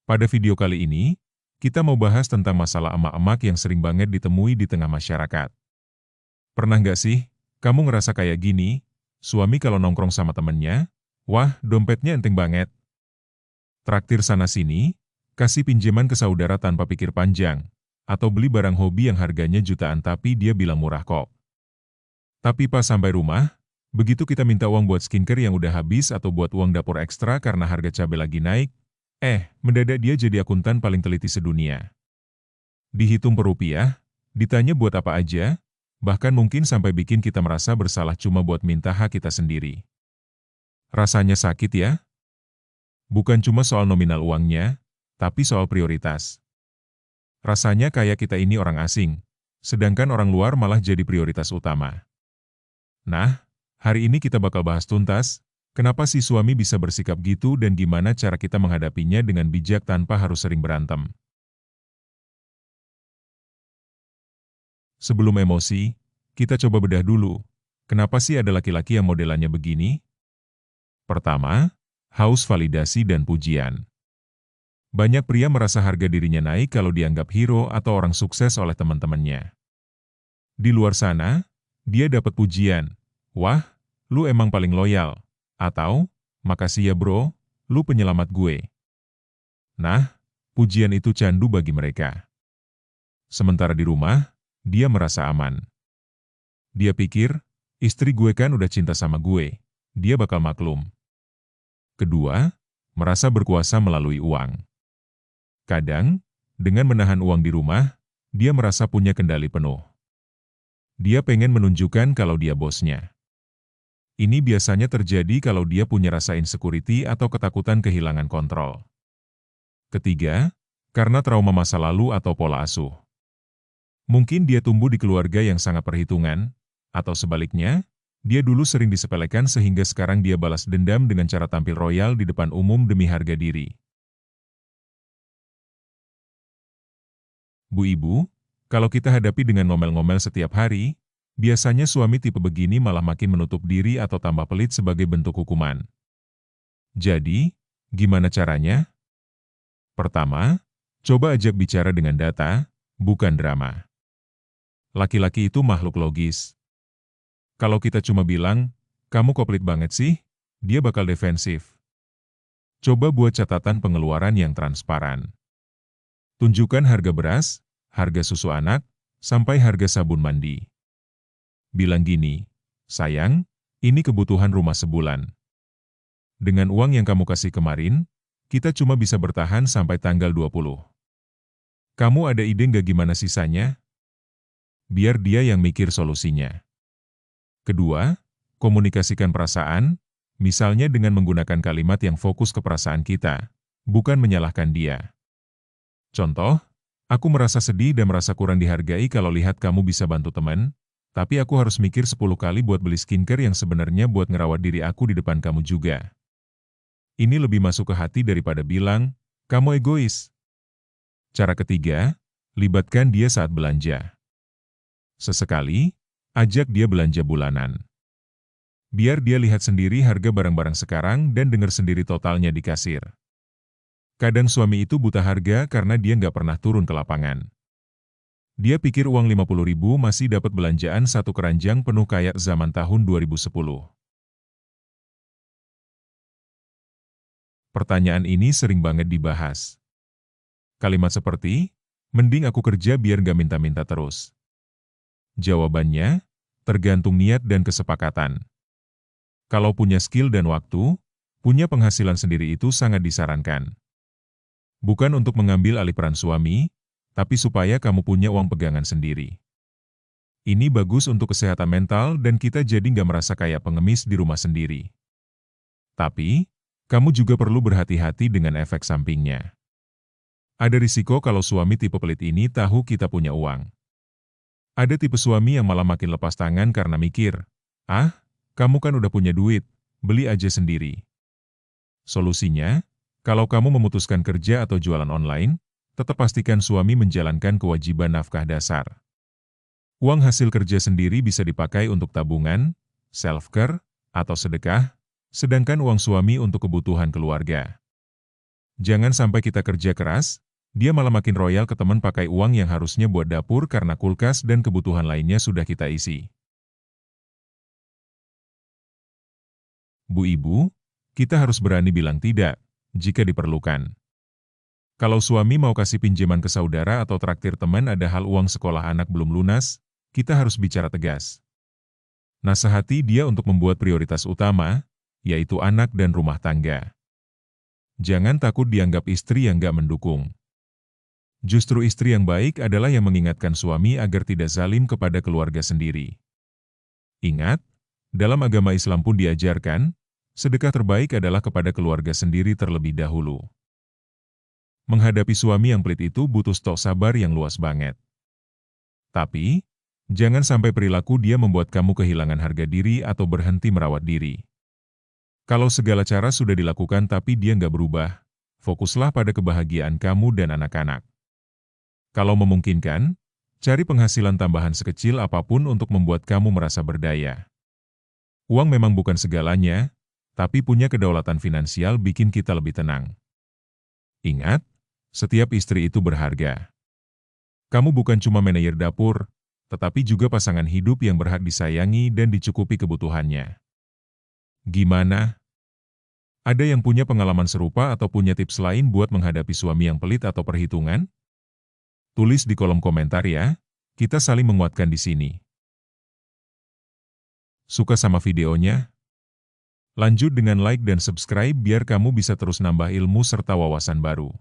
Pada video kali ini, kita mau bahas tentang masalah emak-emak yang sering banget ditemui di tengah masyarakat. Pernah nggak sih, kamu ngerasa kayak gini, suami kalau nongkrong sama temennya, wah dompetnya enteng banget. Traktir sana-sini, kasih pinjaman ke saudara tanpa pikir panjang, atau beli barang hobi yang harganya jutaan tapi dia bilang murah kok. Tapi pas sampai rumah, begitu kita minta uang buat skincare yang udah habis atau buat uang dapur ekstra karena harga cabai lagi naik, mendadak dia jadi akuntan paling teliti sedunia. Dihitung per rupiah, ditanya buat apa aja, bahkan mungkin sampai bikin kita merasa bersalah cuma buat minta hak kita sendiri. Rasanya sakit ya? Bukan cuma soal nominal uangnya, tapi soal prioritas. Rasanya kayak kita ini orang asing, sedangkan orang luar malah jadi prioritas utama. Nah, hari ini kita bakal bahas tuntas, kenapa si suami bisa bersikap gitu dan gimana cara kita menghadapinya dengan bijak tanpa harus sering berantem. Sebelum emosi, kita coba bedah dulu, kenapa sih ada laki-laki yang modelannya begini? Pertama, haus validasi dan pujian. Banyak pria merasa harga dirinya naik kalau dianggap hero atau orang sukses oleh teman-temannya. Di luar sana, dia dapat pujian, wah, lu emang paling loyal, atau, makasih ya bro, lu penyelamat gue. Nah, pujian itu candu bagi mereka. Sementara di rumah, dia merasa aman. Dia pikir, istri gue kan udah cinta sama gue, dia bakal maklum. Kedua, merasa berkuasa melalui uang. Kadang, dengan menahan uang di rumah, dia merasa punya kendali penuh. Dia pengen menunjukkan kalau dia bosnya. Ini biasanya terjadi kalau dia punya rasa insecurity atau ketakutan kehilangan kontrol. Ketiga, karena trauma masa lalu atau pola asuh. Mungkin dia tumbuh di keluarga yang sangat perhitungan, atau sebaliknya, dia dulu sering disepelekan sehingga sekarang dia balas dendam dengan cara tampil royal di depan umum demi harga diri. Bu Ibu, kalau kita hadapi dengan ngomel-ngomel setiap hari, biasanya suami tipe begini malah makin menutup diri atau tambah pelit sebagai bentuk hukuman. Jadi, gimana caranya? Pertama, coba ajak bicara dengan data, bukan drama. Laki-laki itu makhluk logis. Kalau kita cuma bilang, kamu kok pelit banget sih, dia bakal defensif. Coba buat catatan pengeluaran yang transparan. Tunjukkan harga beras, harga susu anak, sampai harga sabun mandi. Bilang gini, sayang, ini kebutuhan rumah sebulan. Dengan uang yang kamu kasih kemarin, kita cuma bisa bertahan sampai tanggal 20. Kamu ada ide nggak gimana sisanya? Biar dia yang mikir solusinya. Kedua, komunikasikan perasaan, misalnya dengan menggunakan kalimat yang fokus ke perasaan kita, bukan menyalahkan dia. Contoh, aku merasa sedih dan merasa kurang dihargai kalau lihat kamu bisa bantu teman, tapi aku harus mikir 10 kali buat beli skincare yang sebenarnya buat ngerawat diri aku di depan kamu juga. Ini lebih masuk ke hati daripada bilang, kamu egois. Cara ketiga, libatkan dia saat belanja. Sesekali, ajak dia belanja bulanan. Biar dia lihat sendiri harga barang-barang sekarang dan dengar sendiri totalnya di kasir. Kadang suami itu buta harga karena dia nggak pernah turun ke lapangan. Dia pikir uang 50.000 masih dapat belanjaan satu keranjang penuh kayak zaman tahun 2010. Pertanyaan ini sering banget dibahas. Kalimat seperti, mending aku kerja biar nggak minta-minta terus. Jawabannya, tergantung niat dan kesepakatan. Kalau punya skill dan waktu, punya penghasilan sendiri itu sangat disarankan. Bukan untuk mengambil alih peran suami, tapi supaya kamu punya uang pegangan sendiri. Ini bagus untuk kesehatan mental dan kita jadi nggak merasa kayak pengemis di rumah sendiri. Tapi, kamu juga perlu berhati-hati dengan efek sampingnya. Ada risiko kalau suami tipe pelit ini tahu kita punya uang. Ada tipe suami yang malah makin lepas tangan karena mikir, kamu kan udah punya duit, beli aja sendiri. Solusinya, kalau kamu memutuskan kerja atau jualan online, tetap pastikan suami menjalankan kewajiban nafkah dasar. Uang hasil kerja sendiri bisa dipakai untuk tabungan, self-care, atau sedekah, sedangkan uang suami untuk kebutuhan keluarga. Jangan sampai kita kerja keras, dia malah makin royal ke teman pakai uang yang harusnya buat dapur karena kulkas dan kebutuhan lainnya sudah kita isi. Bu Ibu, kita harus berani bilang tidak, jika diperlukan. Kalau suami mau kasih pinjaman ke saudara atau traktir teman ada hal uang sekolah anak belum lunas, kita harus bicara tegas. Nasihati dia untuk membuat prioritas utama, yaitu anak dan rumah tangga. Jangan takut dianggap istri yang gak mendukung. Justru istri yang baik adalah yang mengingatkan suami agar tidak zalim kepada keluarga sendiri. Ingat, dalam agama Islam pun diajarkan, sedekah terbaik adalah kepada keluarga sendiri terlebih dahulu. Menghadapi suami yang pelit itu butuh stok sabar yang luas banget. Tapi, jangan sampai perilaku dia membuat kamu kehilangan harga diri atau berhenti merawat diri. Kalau segala cara sudah dilakukan tapi dia nggak berubah, fokuslah pada kebahagiaan kamu dan anak-anak. Kalau memungkinkan, cari penghasilan tambahan sekecil apapun untuk membuat kamu merasa berdaya. Uang memang bukan segalanya, tapi punya kedaulatan finansial bikin kita lebih tenang. Ingat, setiap istri itu berharga. Kamu bukan cuma manajer dapur, tetapi juga pasangan hidup yang berhak disayangi dan dicukupi kebutuhannya. Gimana? Ada yang punya pengalaman serupa atau punya tips lain buat menghadapi suami yang pelit atau perhitungan? Tulis di kolom komentar ya, kita saling menguatkan di sini. Suka sama videonya? Lanjut dengan like dan subscribe biar kamu bisa terus nambah ilmu serta wawasan baru.